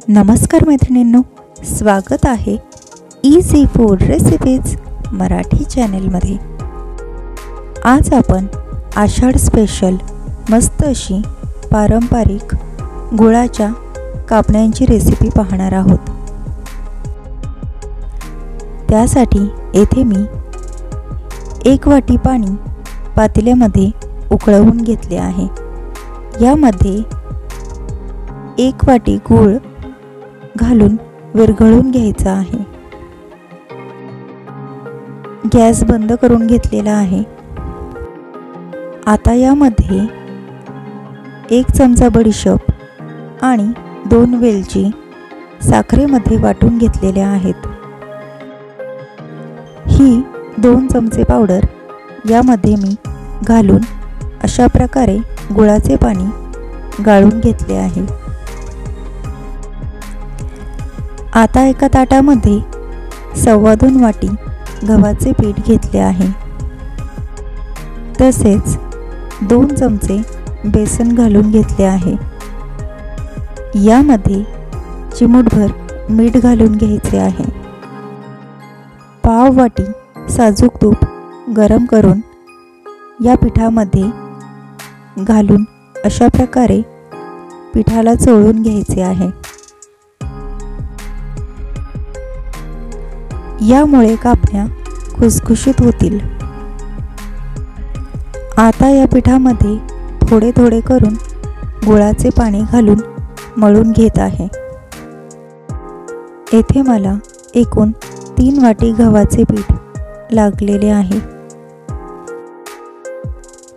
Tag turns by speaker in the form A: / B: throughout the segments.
A: नमस्कार मैत्रिणींनो, स्वागत आहे इझी फूड रेसिपीज मराठी चॅनेलमध्ये। आज आपण आषाढ स्पेशल मस्त अशी पारंपरिक गुळाच्या कापण्यांची रेसिपी पाहणार आहोत। त्यासाठी येथे मी 1 वाटी पाणी पातेल्यामध्ये उकळवून घेतले आहे। यामध्ये 1 वाटी गूळ घालून विरघळून घ्यायचा आहे। गॅस बंद करून घेतलेला आहे। आता यामध्ये 1 चमचा बडीशेप आणि 2 वेलची साखरेमध्ये वाटून घेतलेल्या आहेत। ही 2 चमचे पावडर यामध्ये मी घालून अशा प्रकारे गुळाचे पाणी गाळून घेतले आहे। आता एका ताटामध्ये 2.25 वाटी गव्हाचे पीठ घेतले आहे। तसेच 2 चमचे बेसन घालून घेतले आहे। यामध्ये चिमूटभर मीठ घालून घ्यायचे आहे। पाव वाटी साजूक तूप गरम करून या पिठामध्ये घालून अशा प्रकारे पिठाला चोळून घ्यायचे आहे। यामुळे कापण्या खुसखुशीत होतील। आता या पिठामध्ये थोडे थोडे करून गुळाचे पाणी घालून मळून घेत आहे। येथे मला एकूण 3 वाटी गव्हाचे पीठ लागलेले आहे।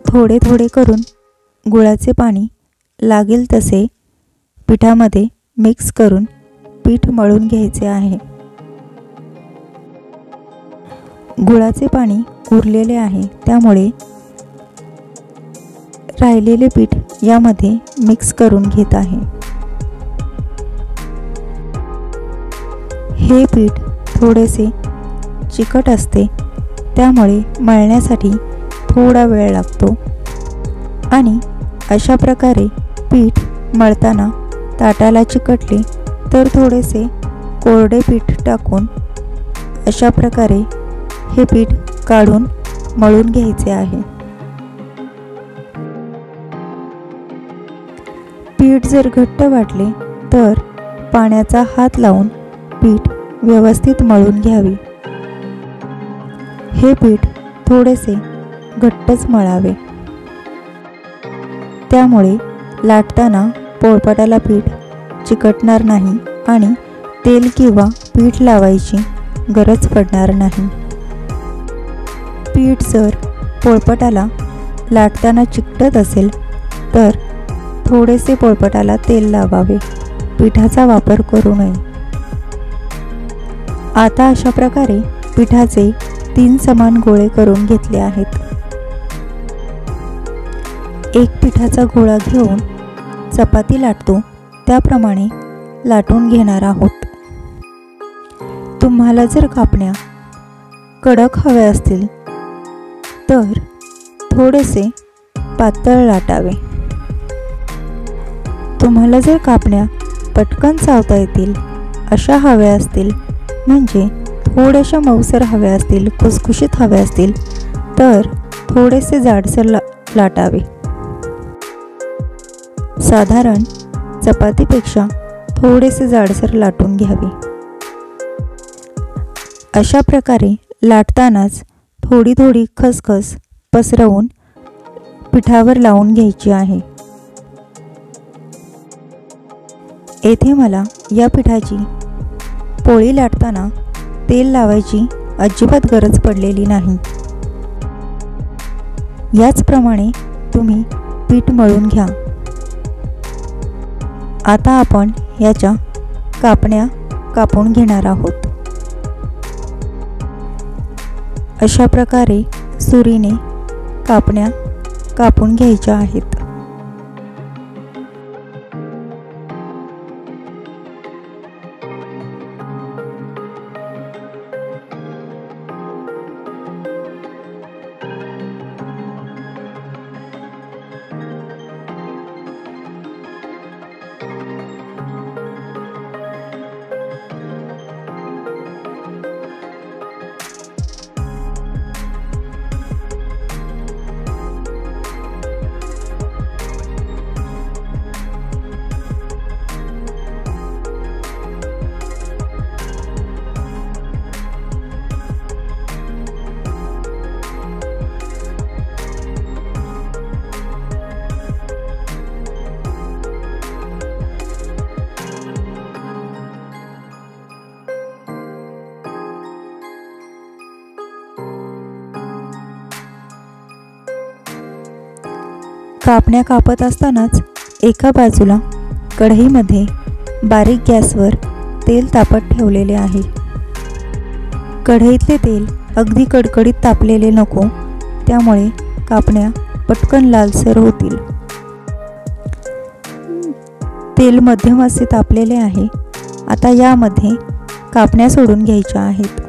A: थोडे थोडे करून गुळाचे पाणी लागेल तसे पिठामध्ये मिक्स करून पीठ मळून घ्यायचे आहे। गुळाचे पाणी उरलेले आहे, त्यामुळे राहिलेले पीठ यामध्ये मिक्स करून घेत आहे। हे पीठ थोडेसे चिकट असते, त्यामुळे मळण्यासाठी थोडा वेळ लागतो आणि अशा प्रकारे पीठ मळताना ताटाला चिकटले तर थोडेसे कोरडे पीठ टाकून अशा प्रकारे हे पीठ काढून मळून घ्यायचे आहे। पीठ जर घट्ट वाटले तर पाण्याचा हात लावून पीठ व्यवस्थित मळून घ्यावे। हे पीठ थोडेसे घट्टच मळावे, त्यामुळे लाटताना पोळपाटाला पीठ चिकटणार नाही आणि तेल किंवा पीठ लावायची गरज पडणार नाही। पीठ जर पोळपाटाला लाटताना चिकटत असेल तर थोडेसे पोळपाटाला तेल लावावे, पिठाचा वापर करू नये। आता अशा प्रकारे पिठाचे 3 समान गोळे करून घेतले आहेत। एक पिठाचा गोळा घेऊन चपाती लाटतो त्याप्रमाणे लाटून घेणार आहोत। तुम्हाला जर कापण्या कडक हव्या असतील तर थोडेसे पातळ लाटावे। तुम्हाला जर कापण्या पटकन चावता येतील अशा हव्या असतील, म्हणजे थोड्याशा मऊसर हव्या असतील, खुसखुशीत हव्या असतील तर थोडेसे जाडसर लाटावे। साधारण चपातीपेक्षा थोडेसे जाडसर लाटून घ्यावे। अशा प्रकारे लाटतानाच थोडी थोडी खसखस पसरवून पिठावर लावून घ्यायची आहे। येथे मला या पिठाची पोळी लाटताना तेल लावायची अजिबात गरज पडलेली नाही। याचप्रमाणे तुम्ही पीठ मळून घ्या। आता आपण याच्या कापण्या कापून घेणार आहोत। अशा प्रकारे सुरीने कापण्या कापून घ्यायच्या आहेत। कापण्या कापत असतानाच एका बाजूला कढईमध्ये बारीक गॅसवर तेल तापत ठेवलेले आहे. कढईतले तेल अगदी कडकडीत तापलेले नको, त्यामुळे कापण्या पटकन लालसर होतील. तेल मध्यम असे तापलेले आहे. आता यामध्ये कापण्या सोडून घ्यायच्या आहेत.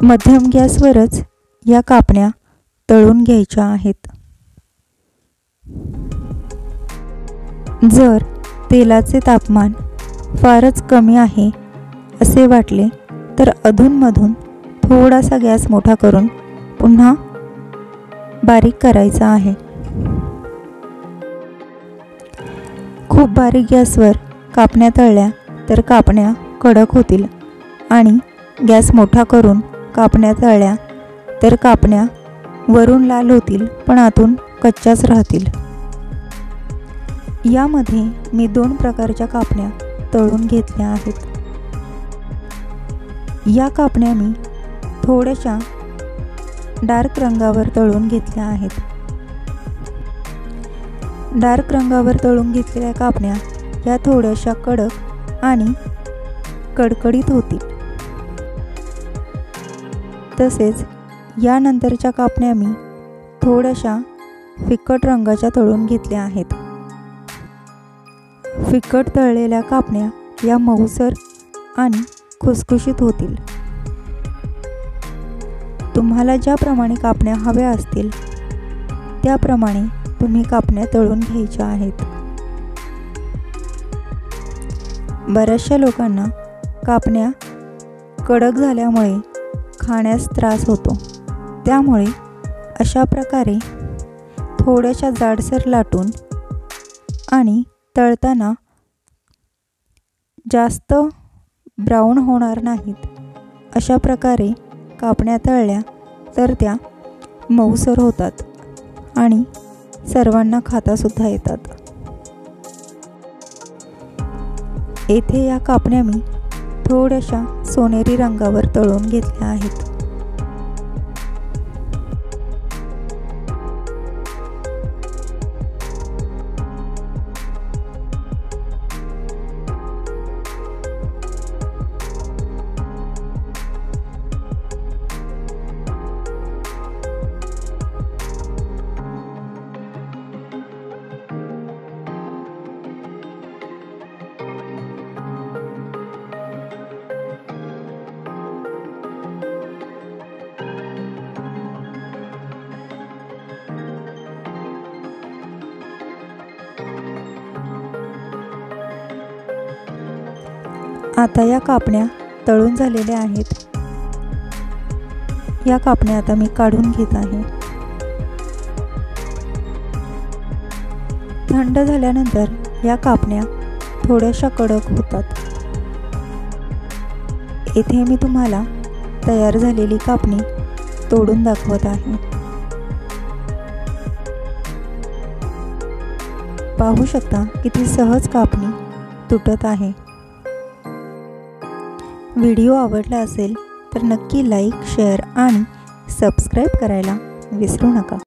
A: मध्यम गॅसवरच या कापण्या तळून घ्यायच्या आहेत. जर तेलाचे तापमान फारच कमी आहे असे वाटले तर अधूनमधून थोडासा गॅस मोठा करून पुन्हा बारीक करायचा आहे. खूप बारीक गॅसवर कापण्या तळल्या तर कापण्या कडक होतील आणि गॅस मोठा करून कापण्या तळल्या तर कापण्या वरून लाल होतील पण आतून कच्च्याच राहतील. यामध्ये मी 2 प्रकारच्या कापण्या तळून घेतल्या आहेत. या कापण्या मी थोड्याशा डार्क रंगावर तळून घेतल्या आहेत. डार्क रंगावर तळून घेतलेल्या कापण्या या थोड्याशा कडक आणि कडकडीत होतील. तसेच यानंतरच्या कापण्या मी थोड्याशा फिकट रंगाच्या तळून घेतल्या आहेत. फिकट तळलेल्या कापण्या या मऊसर आणि खुसखुशीत होतील. तुम्हाला ज्याप्रमाणे कापण्या हव्या असतील त्याप्रमाणे तुम्ही कापण्या तळून घ्यायच्या आहेत. बऱ्याचशा लोकांना कापण्या कडक झाल्यामुळे खाण्यास त्रास होतो, त्यामुळे अशा प्रकारे थोड्याशा जाडसर लाटून आणि तळताना जास्त ब्राऊन होणार नाहीत अशा प्रकारे कापण्या तळल्या तर त्या मऊसर होतात आणि सर्वांना खातासुद्धा येतात. येथे या कापण्या मी थोड्याशा सोनेरी रंगावर तळून घेतल्या आहेत. आता या कापण्या तळून झालेल्या आहेत. या कापण्या आता मी काढून घेत आहे. थंड झाल्यानंतर या कापण्या थोड्याशा कडक होतात. येथे मी तुम्हाला तयार झालेली कापणी तोडून दाखवत आहे. पाहू शकता किती सहज कापणी तुटत आहे. व्हिडिओ आवडला असेल तर नक्की लाईक, शेअर आणि सबस्क्राईब करायला विसरू नका.